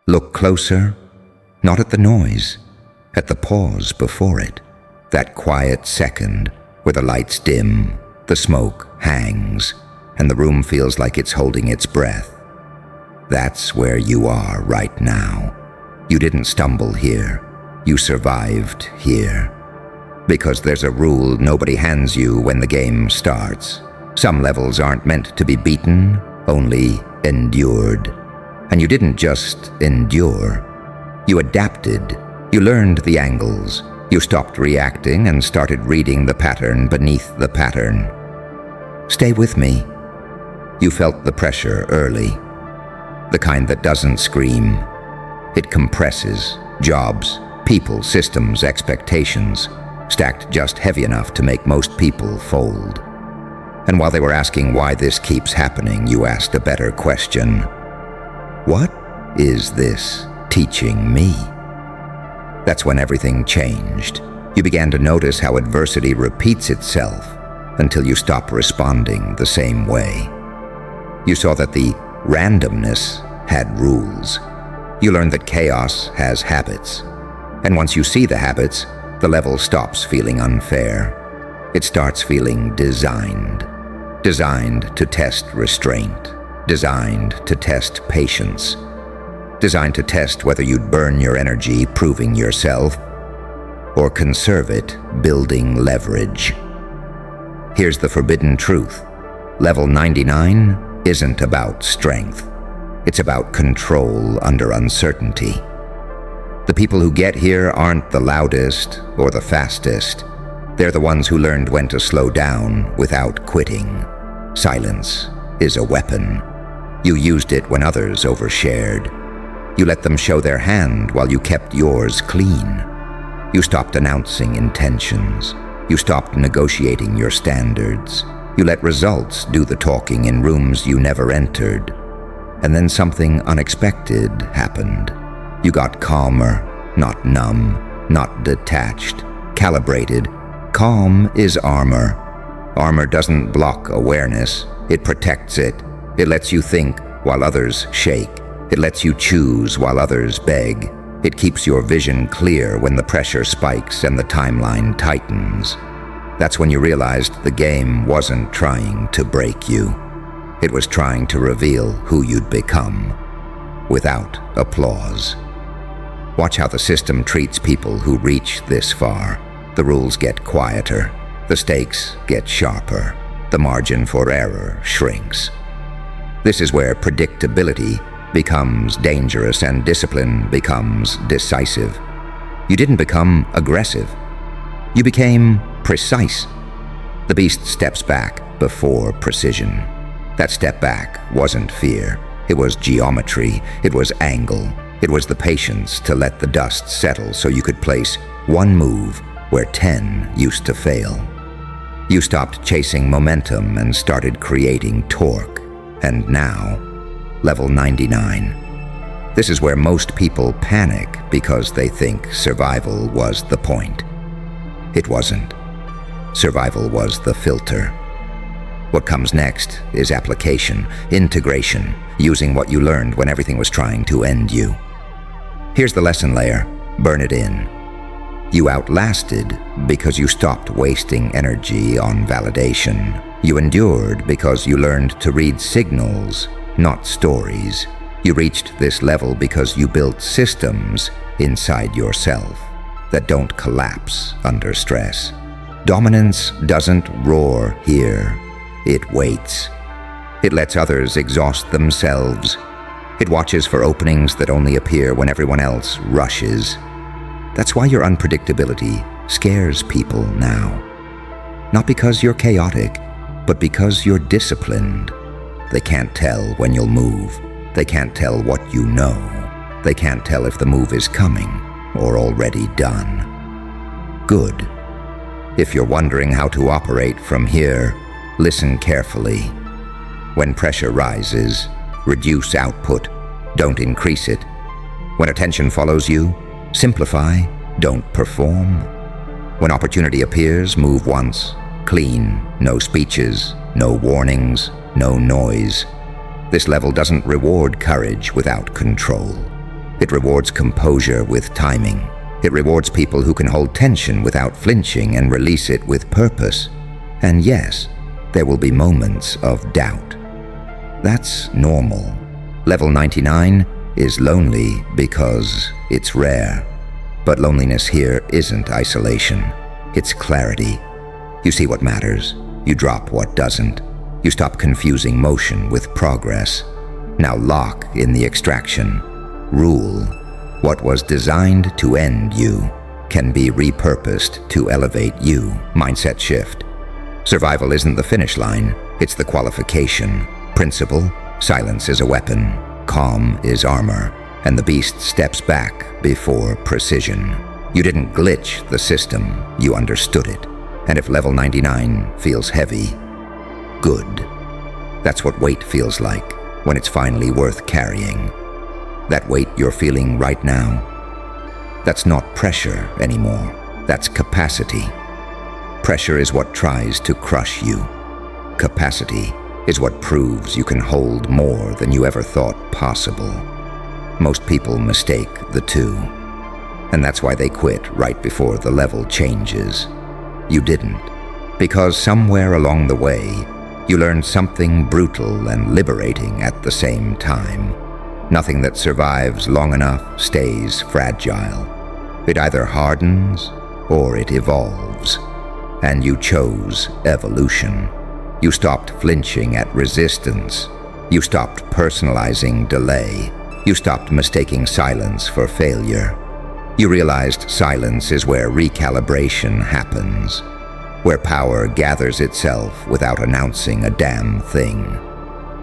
Look closer, not at the noise, at the pause before it. That quiet second where the lights dim, the smoke hangs, and the room feels like it's holding its breath. That's where you are right now. You didn't stumble here. You survived here. Because there's a rule nobody hands you when the game starts. Some levels aren't meant to be beaten, only endured. And you didn't just endure. You adapted. You learned the angles. You stopped reacting and started reading the pattern beneath the pattern. Stay with me. You felt the pressure early. The kind that doesn't scream. It compresses jobs, people, systems, expectations, stacked just heavy enough to make most people fold. And while they were asking why this keeps happening, you asked a better question. What is this teaching me? That's when everything changed. You began to notice how adversity repeats itself until you stop responding the same way. You saw that the randomness had rules. You learned that chaos has habits. And once you see the habits, the level stops feeling unfair. It starts feeling designed. Designed to test restraint. Designed to test patience. Designed to test whether you'd burn your energy proving yourself or conserve it building leverage. Here's the forbidden truth. Level 99 isn't about strength. It's about control under uncertainty. The people who get here aren't the loudest or the fastest. They're the ones who learned when to slow down without quitting. Silence is a weapon. You used it when others overshared. You let them show their hand while you kept yours clean. You stopped announcing intentions. You stopped negotiating your standards. You let results do the talking in rooms you never entered. And then something unexpected happened. You got calmer, not numb, not detached, calibrated. Calm is armor. Armor doesn't block awareness. It protects it. It lets you think while others shake. It lets you choose while others beg. It keeps your vision clear when the pressure spikes and the timeline tightens. That's when you realized the game wasn't trying to break you. It was trying to reveal who you'd become, without applause. Watch how the system treats people who reach this far. The rules get quieter. The stakes get sharper. The margin for error shrinks. This is where predictability becomes dangerous and discipline becomes decisive. You didn't become aggressive. You became precise. The beast steps back before precision. That step back wasn't fear. It was geometry. It was angle. It was the patience to let the dust settle so you could place one move where 10 used to fail. You stopped chasing momentum and started creating torque. And now, level 99. This is where most people panic because they think survival was the point. It wasn't. Survival was the filter. What comes next is application, integration, using what you learned when everything was trying to end you. Here's the lesson layer. Burn it in. You outlasted because you stopped wasting energy on validation. You endured because you learned to read signals, not stories. You reached this level because you built systems inside yourself that don't collapse under stress. Dominance doesn't roar here. It waits. It lets others exhaust themselves. It watches for openings that only appear when everyone else rushes. That's why your unpredictability scares people now. Not because you're chaotic, but because you're disciplined. They can't tell when you'll move. They can't tell what you know. They can't tell if the move is coming or already done. Good. If you're wondering how to operate from here, listen carefully. When pressure rises, reduce output, don't increase it. When attention follows you, simplify, don't perform. When opportunity appears, move once, clean, no speeches, no warnings, no noise. This level doesn't reward courage without control. It rewards composure with timing. It rewards people who can hold tension without flinching and release it with purpose. And yes, there will be moments of doubt. That's normal. Level 99 is lonely because it's rare. But loneliness here isn't isolation. It's clarity. You see what matters. You drop what doesn't. You stop confusing motion with progress. Now lock in the extraction. Rule. What was designed to end you can be repurposed to elevate you. Mindset shift. Survival isn't the finish line, it's the qualification. Principle, silence is a weapon, calm is armor, and the beast steps back before precision. You didn't glitch the system, you understood it. And if level 99 feels heavy, good. That's what weight feels like when it's finally worth carrying. That weight you're feeling right now, that's not pressure anymore, that's capacity. Pressure is what tries to crush you. Capacity is what proves you can hold more than you ever thought possible. Most people mistake the two, and that's why they quit right before the level changes. You didn't, because somewhere along the way, you learned something brutal and liberating at the same time. Nothing that survives long enough stays fragile. It either hardens or it evolves. And you chose evolution. You stopped flinching at resistance. You stopped personalizing delay. You stopped mistaking silence for failure. You realized silence is where recalibration happens, where power gathers itself without announcing a damn thing.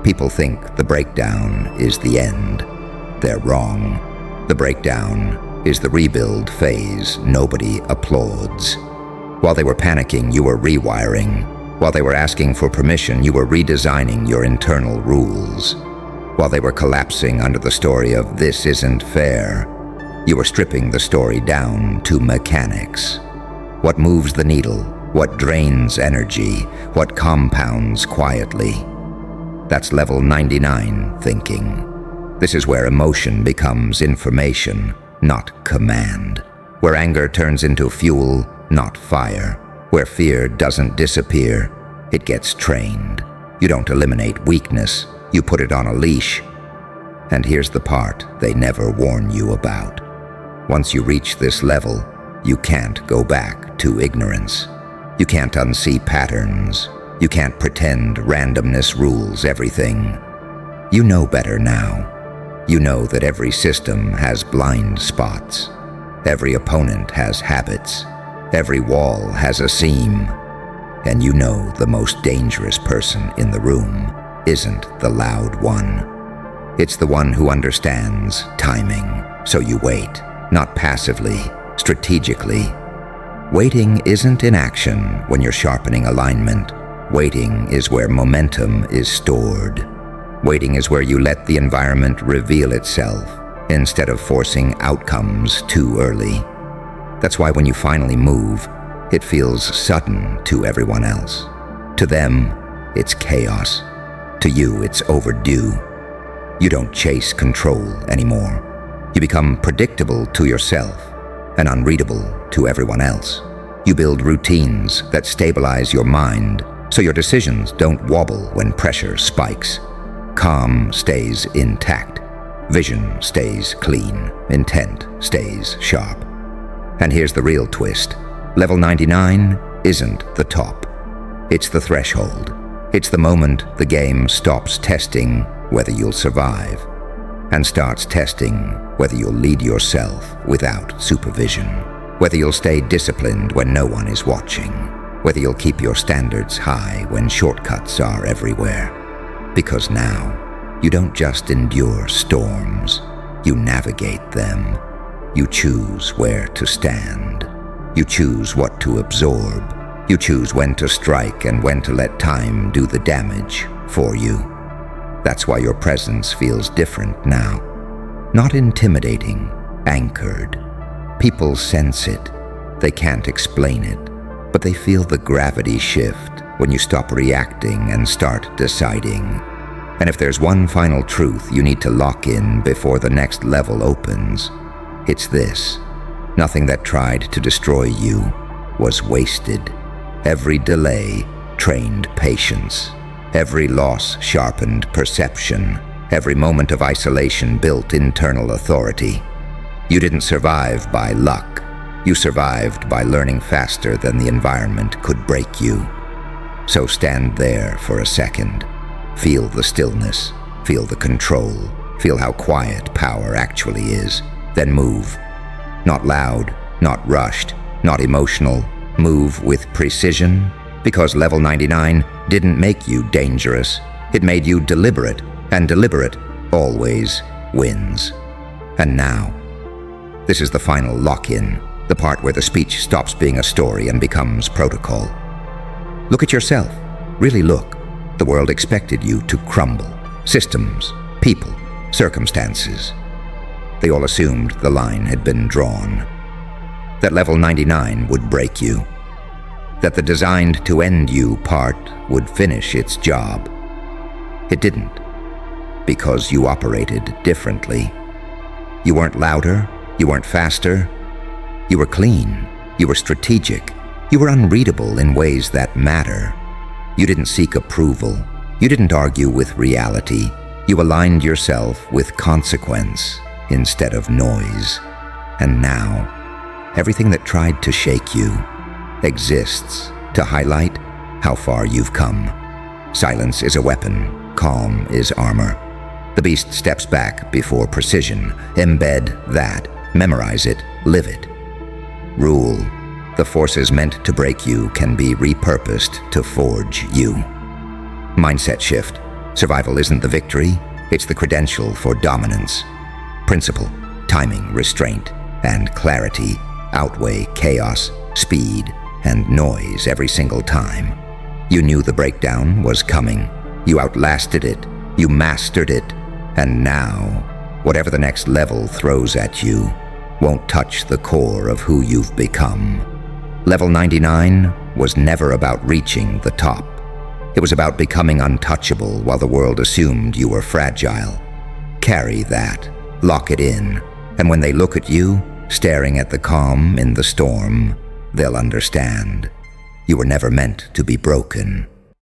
People think the breakdown is the end. They're wrong. The breakdown is the rebuild phase nobody applauds. While they were panicking, you were rewiring. While they were asking for permission, you were redesigning your internal rules. While they were collapsing under the story of "this isn't fair," you were stripping the story down to mechanics. What moves the needle? What drains energy? What compounds quietly? That's level 99 thinking. This is where emotion becomes information, not command. Where anger turns into fuel, not fire. Where fear doesn't disappear, it gets trained. You don't eliminate weakness, you put it on a leash. And here's the part they never warn you about. Once you reach this level, you can't go back to ignorance. You can't unsee patterns. You can't pretend randomness rules everything. You know better now. You know that every system has blind spots. Every opponent has habits. Every wall has a seam. And you know the most dangerous person in the room isn't the loud one. It's the one who understands timing. So you wait, not passively, strategically. Waiting isn't inaction when you're sharpening alignment. Waiting is where momentum is stored. Waiting is where you let the environment reveal itself instead of forcing outcomes too early. That's why when you finally move, it feels sudden to everyone else. To them, it's chaos. To you, it's overdue. You don't chase control anymore. You become predictable to yourself and unreadable to everyone else. You build routines that stabilize your mind so your decisions don't wobble when pressure spikes. Calm stays intact. Vision stays clean. Intent stays sharp. And here's the real twist. Level 99 isn't the top. It's the threshold. It's the moment the game stops testing whether you'll survive and starts testing whether you'll lead yourself without supervision, whether you'll stay disciplined when no one is watching, whether you'll keep your standards high when shortcuts are everywhere. Because now, you don't just endure storms, you navigate them. You choose where to stand. You choose what to absorb. You choose when to strike and when to let time do the damage for you. That's why your presence feels different now. Not intimidating, anchored. People sense it. They can't explain it, but they feel the gravity shift when you stop reacting and start deciding. And if there's one final truth you need to lock in before the next level opens, it's this: nothing that tried to destroy you was wasted. Every delay trained patience. Every loss sharpened perception. Every moment of isolation built internal authority. You didn't survive by luck. You survived by learning faster than the environment could break you. So stand there for a second. Feel the stillness. Feel the control. Feel how quiet power actually is. Then move. Not loud, not rushed, not emotional. Move with precision, because level 99 didn't make you dangerous. It made you deliberate, and deliberate always wins. And now, this is the final lock-in, the part where the speech stops being a story and becomes protocol. Look at yourself. Really look. The world expected you to crumble. Systems, people, circumstances. They all assumed the line had been drawn. That level 99 would break you. That the designed to end you part would finish its job. It didn't, because you operated differently. You weren't louder, you weren't faster. You were clean, you were strategic, you were unreadable in ways that matter. You didn't seek approval, you didn't argue with reality. You aligned yourself with consequence instead of noise. And now, everything that tried to shake you exists to highlight how far you've come. Silence is a weapon, calm is armor. The beast steps back before precision. Embed that, memorize it, live it. Rule: the forces meant to break you can be repurposed to forge you. Mindset shift: survival isn't the victory, it's the credential for dominance. Principle: timing, restraint, and clarity outweigh chaos, speed, and noise every single time. You knew the breakdown was coming. You outlasted it. You mastered it. And now, whatever the next level throws at you won't touch the core of who you've become. Level 99 was never about reaching the top. It was about becoming untouchable while the world assumed you were fragile. Carry that. Lock it in. And when they look at you, staring at the calm in the storm, they'll understand. You were never meant to be broken.